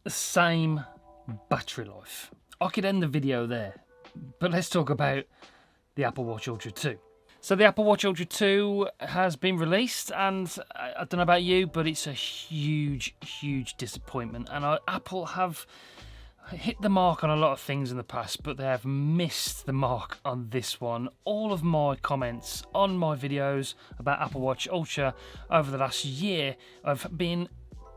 the same battery life. I could end the video there, but let's talk about the Apple Watch Ultra 2. So the Apple Watch Ultra 2 has been released, and I don't know about you, but it's a huge disappointment. And Apple have hit the mark on a lot of things in the past, but they have missed the mark on this one. All of my comments on my videos about Apple Watch Ultra over the last year have been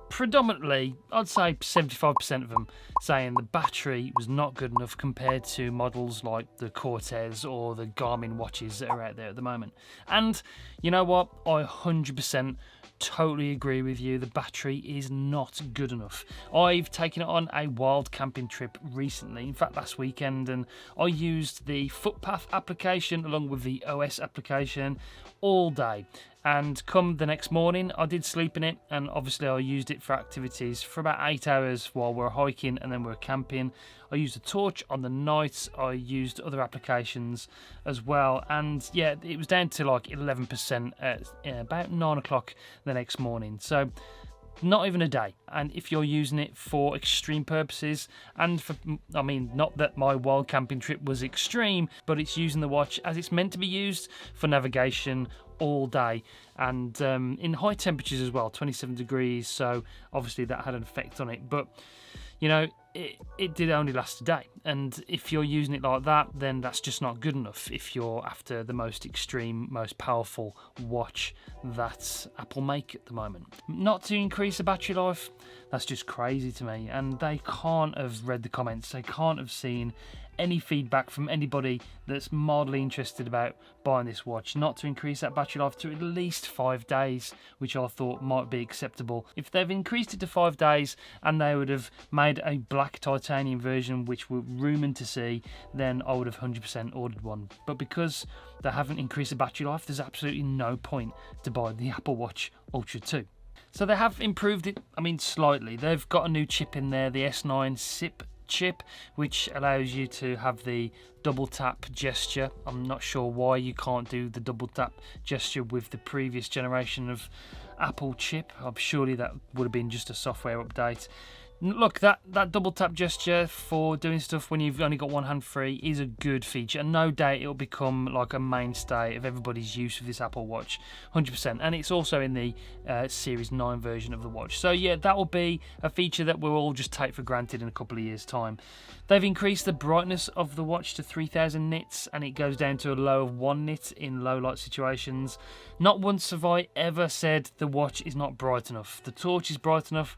predominantly, I'd say 75% of them, saying the battery was not good enough compared to models like the Cortez or the Garmin watches that are out there at the moment. And you know what? I 100% totally agree with you. The battery is not good enough. I've taken it on a wild camping trip recently, in fact last weekend, and I used the Footpath application along with the OS application all day. And come the next morning, I did sleep in it, and obviously I used it for activities for about 8 hours while we were hiking and then we were camping. I used a torch on the night, I used other applications as well, and yeah, it was down to like 11% at about 9 o'clock the next morning. So not even a day. And if you're using it for extreme purposes, and for, I mean, not that my wild camping trip was extreme, but it's using the watch as it's meant to be used for navigation all day, and in high temperatures as well, 27 degrees, so obviously that had an effect on it. But you know, it did only last a day, and if you're using it like that, then that's just not good enough if you're after the most extreme, most powerful watch that Apple make at the moment. Not to increase the battery life, that's just crazy to me, and they can't have read the comments, they can't have seen any feedback from anybody that's mildly interested about buying this watch, not to increase that battery life to at least 5 days, which I thought might be acceptable. If they've increased it to 5 days and they would have made a black titanium version which we're rumoured to see, then I would have 100% ordered one. But because they haven't increased the battery life, there's absolutely no point to buy the Apple Watch Ultra 2. So they have improved it, I mean slightly. They've got a new chip in there, the S9 SIP chip, which allows you to have the double tap gesture. I'm not sure why you can't do the double tap gesture with the previous generation of Apple chip. Surely that would have been just a software update. Look, that double tap gesture for doing stuff when you've only got one hand free is a good feature, and no doubt it'll become like a mainstay of everybody's use of this Apple Watch, 100%. And it's also in the Series 9 version of the watch. So yeah, that will be a feature that we'll all just take for granted in a couple of years' time. They've increased the brightness of the watch to 3000 nits, and it goes down to a low of 1 nit in low light situations. Not once have I ever said the watch is not bright enough. The torch is bright enough,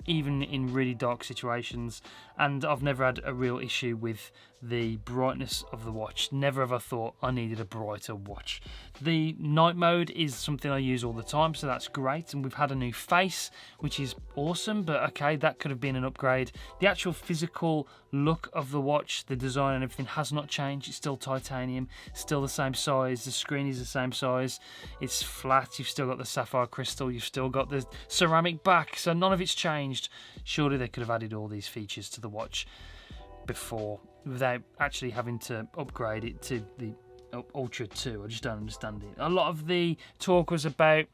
even in really dark situations, and I've never had a real issue with the brightness of the watch. Never have I thought I needed a brighter watch. The night mode is something I use all the time, so that's great, and we've had a new face, which is awesome, but okay, that could have been an upgrade. The actual physical look of the watch, the design and everything has not changed. It's still titanium, still the same size, the screen is the same size, it's flat, you've still got the sapphire crystal, you've still got the ceramic back, so none of it's changed. Surely they could have added all these features to the watch before without actually having to upgrade it to the Ultra 2. I just don't understand it. A lot of the talk was about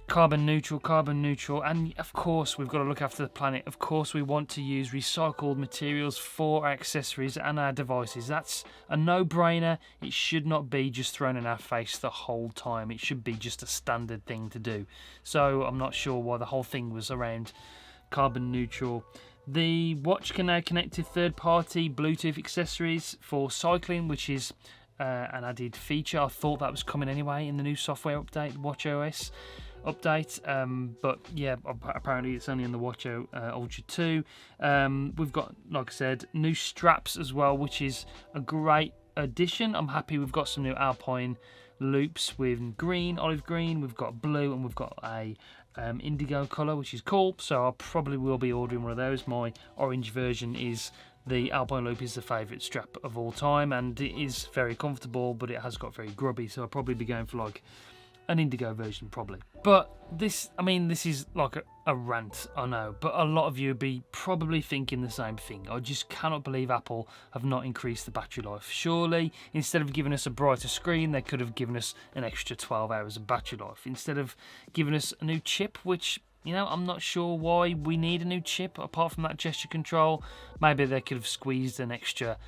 carbon neutral, and of course we've got to look after the planet. Of course we want to use recycled materials for our accessories and our devices. That's a no-brainer. It should not be just thrown in our face the whole time. It should be just a standard thing to do. So I'm not sure why the whole thing was around carbon neutral. The watch can now connect to third-party Bluetooth accessories for cycling, which is an added feature. I thought that was coming anyway in the new software update, WatchOS update, but yeah, apparently it's only in the Watch Ultra 2. We've got, like I said, new straps as well, which is a great addition. I'm happy we've got some new Alpine loops with green, olive green, we've got blue, and we've got a indigo colour, which is cool, so I probably will be ordering one of those. My orange version is the Alpine Loop is the favourite strap of all time, and it is very comfortable, but it has got very grubby, so I'll probably be going for like an indigo version probably. But this, I mean, this is like a rant, I know, but a lot of you would be probably thinking the same thing. I just cannot believe Apple have not increased the battery life. Surely, instead of giving us a brighter screen, they could have given us an extra 12 hours of battery life. Instead of giving us a new chip, which, You know, I'm not sure why we need a new chip apart from that gesture control. Maybe they could have squeezed an extra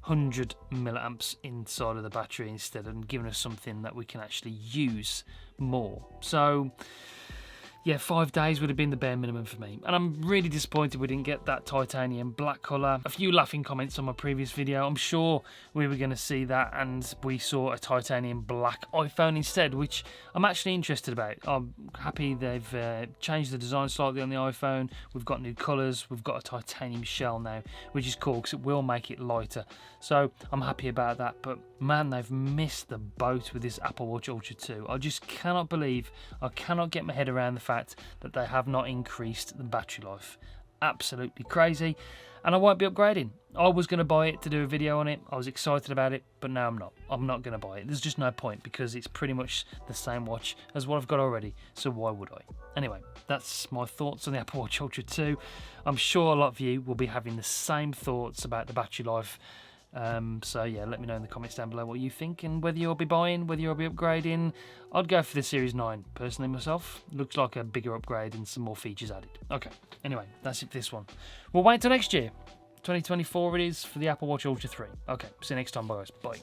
100 milliamps inside of the battery instead and given us something that we can actually use more. So yeah, 5 days would have been the bare minimum for me. And I'm really disappointed we didn't get that titanium black colour. A few laughing comments on my previous video. I'm sure we were going to see that, and we saw a titanium black iPhone instead, which I'm actually interested about. I'm happy they've changed the design slightly on the iPhone. We've got new colours. We've got a titanium shell now, which is cool because it will make it lighter. So I'm happy about that. But man, they've missed the boat with this Apple Watch Ultra 2. I just cannot believe, I cannot get my head around the fact that they have not increased the battery life. Absolutely crazy. And I won't be upgrading. I was going to buy it to do a video on it. I was excited about it, but now I'm not. I'm not going to buy it. There's just no point because it's pretty much the same watch as what I've got already. So why would I? Anyway, that's my thoughts on the Apple Watch Ultra 2. I'm sure a lot of you will be having the same thoughts about the battery life. So yeah, let me know in the comments down below what you think and whether you'll be buying, whether you'll be upgrading. I'd go for the Series 9 personally myself. Looks like a bigger upgrade and some more features added. Okay, anyway, that's it for this one. We'll wait till next year. 2024 it is for the Apple Watch Ultra 3. Okay, see you next time, guys. Bye.